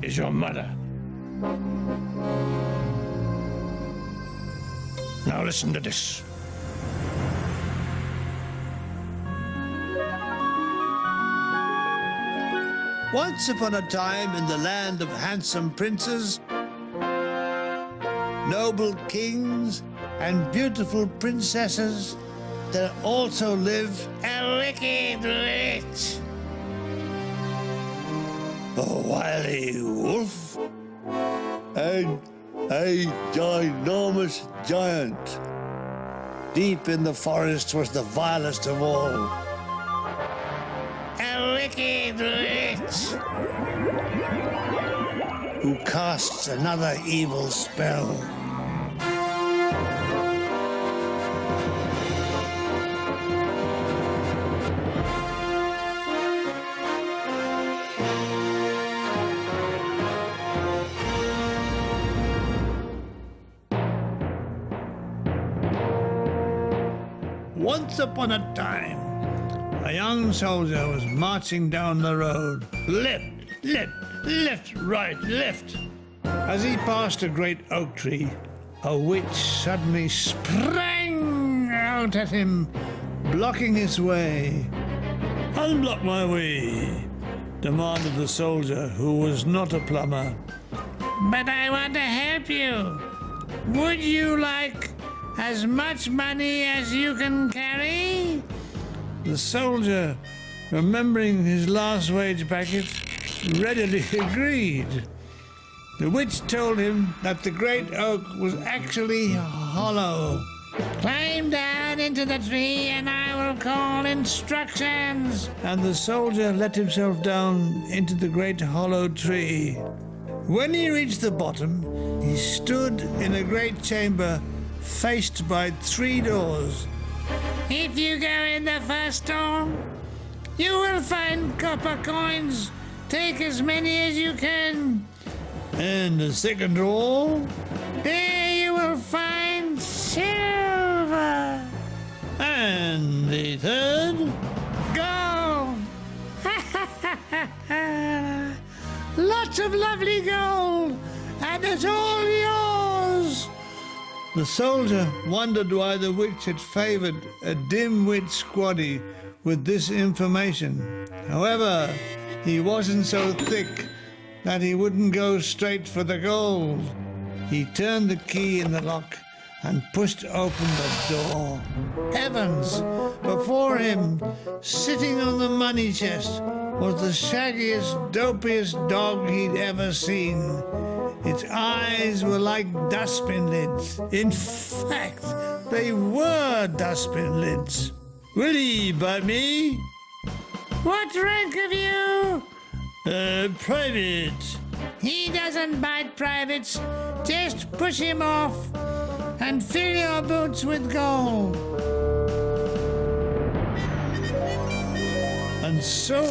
is your mother. Now listen to this. Once upon a time in the land of handsome princes, noble kings, and beautiful princesses, there also lived a wicked witch, a wily wolf, and a ginormous giant. Deep in the forest was the vilest of all, a wicked witch who casts another evil spell. Once upon a time, a young soldier was marching down the road. Left, left, left, right, left. As he passed a great oak tree, a witch suddenly sprang out at him, blocking his way. "Unblock my way," demanded the soldier, who was not a plumber. "But I want to help you. Would you like as much money as you can carry?" The soldier, remembering his last wage packet, readily agreed. The witch told him that the great oak was actually hollow. "Climb down into the tree and I will call instructions." And the soldier let himself down into the great hollow tree. When he reached the bottom, he stood in a great chamber faced by 3 doors. "If you go in the first door, you will find copper coins. Take as many as you can. And the second door, there you will find silver. And the third, gold. Lots of lovely gold, and it's all yours." The soldier wondered why the witch had favoured a dim-wit squaddy with this information. However, he wasn't so thick that he wouldn't go straight for the gold. He turned the key in the lock and pushed open the door. Heavens! Before him, sitting on the money chest, was the shaggiest, dopiest dog he'd ever seen. Its eyes were like dustbin lids. In fact, they were dustbin lids. "Will he bite me?" "What rank have you?" Private." "He doesn't bite privates. Just push him off and fill your boots with gold." And so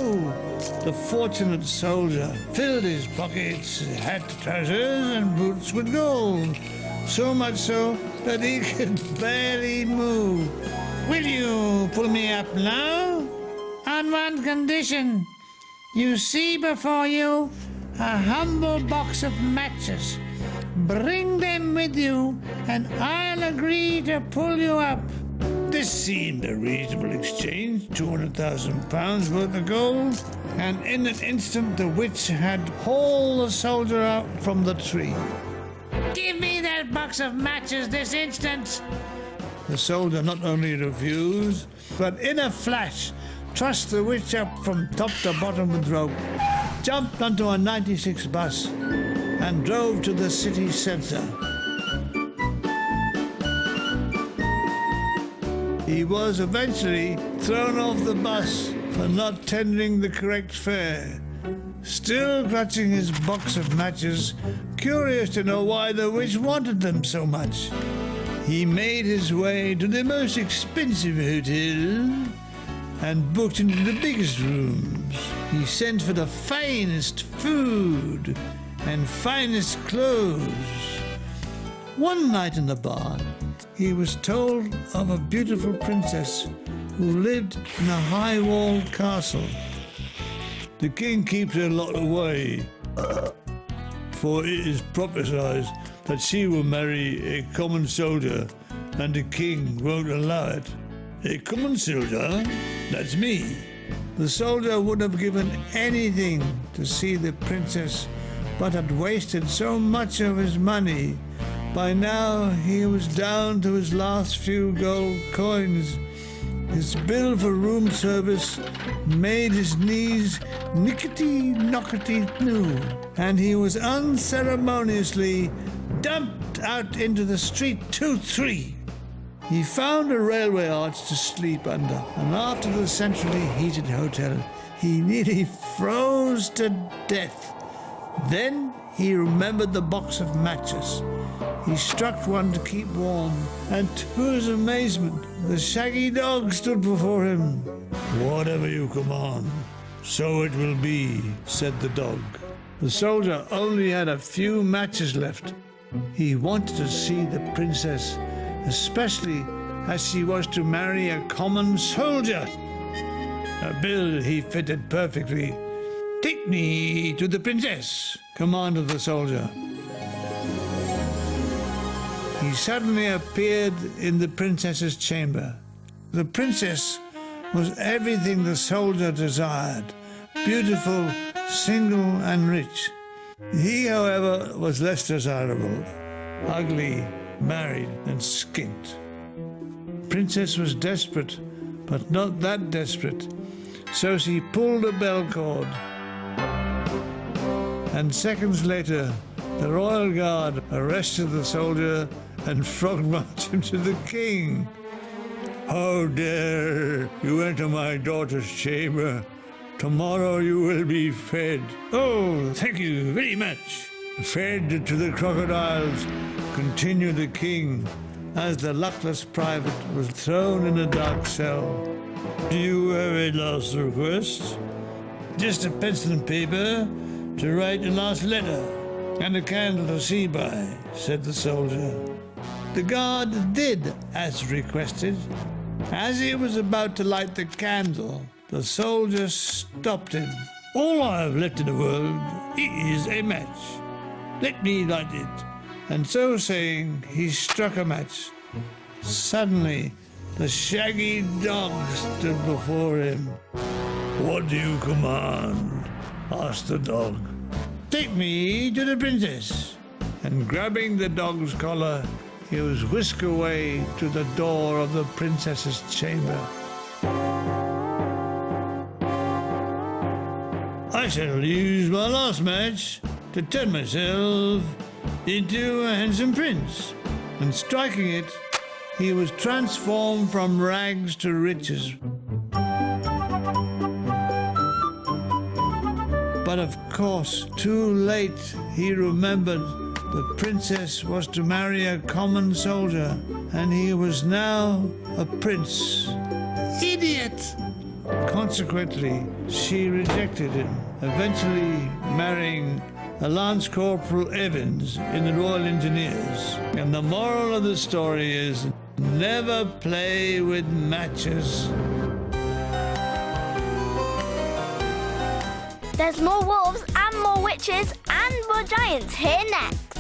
the fortunate soldier filled his pockets, hat, trousers, and boots with gold, so much so that he could barely move. "Will you pull me up now?" "On one condition. You see before you a humble box of matches. Bring them with you, and I'll agree to pull you up." This seemed a reasonable exchange, £200,000 worth of gold, and in an instant the witch had hauled the soldier out from the tree. "Give me that box of matches this instant." The soldier not only refused, but in a flash trussed the witch up from top to bottom with rope, jumped onto a 96 bus, and drove to the city centre. He was eventually thrown off the bus for not tendering the correct fare. Still clutching his box of matches, curious to know why the witch wanted them so much, he made his way to the most expensive hotel and booked into the biggest rooms. He sent for the finest food and finest clothes. One night in the bar, he was told of a beautiful princess who lived in a high-walled castle. "The king keeps her locked away," for it is prophesied that she will marry a common soldier, and the king won't allow it. A common soldier? That's me. The soldier would have given anything to see the princess, but had wasted so much of his money. By now he was down to his last few gold coins. His bill for room service made his knees knickety-knockety-knoo, and he was unceremoniously dumped out into the street 2-3. He found a railway arch to sleep under, and after the centrally heated hotel, he nearly froze to death. Then he remembered the box of matches. He struck one to keep warm, and to his amazement, the shaggy dog stood before him. "Whatever you command, so it will be," said the dog. The soldier only had a few matches left. He wanted to see the princess, especially as she was to marry a common soldier. A bill he fitted perfectly. "Take me to the princess," commanded the soldier. He suddenly appeared in the princess's chamber. The princess was everything the soldier desired, beautiful, single and rich. He, however, was less desirable, ugly, married and skint. Princess was desperate, but not that desperate, so she pulled a bell cord. And seconds later, the royal guard arrested the soldier and frog-marched him to the king. "How dare you enter my daughter's chamber? Tomorrow you will be fed." "Oh, thank you very much." "Fed to the crocodiles," continued the king, as the luckless private was thrown in a dark cell. "Do you have a last request?" "Just a pencil and paper to write the last letter, and a candle to see by," said the soldier. The guard did as requested. As he was about to light the candle, the soldier stopped him. "All I have left in the world is a match. Let me light it." And so saying, he struck a match. Suddenly, the shaggy dog stood before him. "What do you command?" asked the dog. "Take me to the princess." And grabbing the dog's collar, he was whisked away to the door of the princess's chamber. "I shall use my last match to turn myself into a handsome prince." And striking it, he was transformed from rags to riches. But of course, too late, he remembered the princess was to marry a common soldier, and he was now a prince. Idiot! Consequently, she rejected him, eventually marrying a Lance Corporal Evans in the Royal Engineers. And the moral of the story is, never play with matches. There's more wolves and more witches and more giants here next.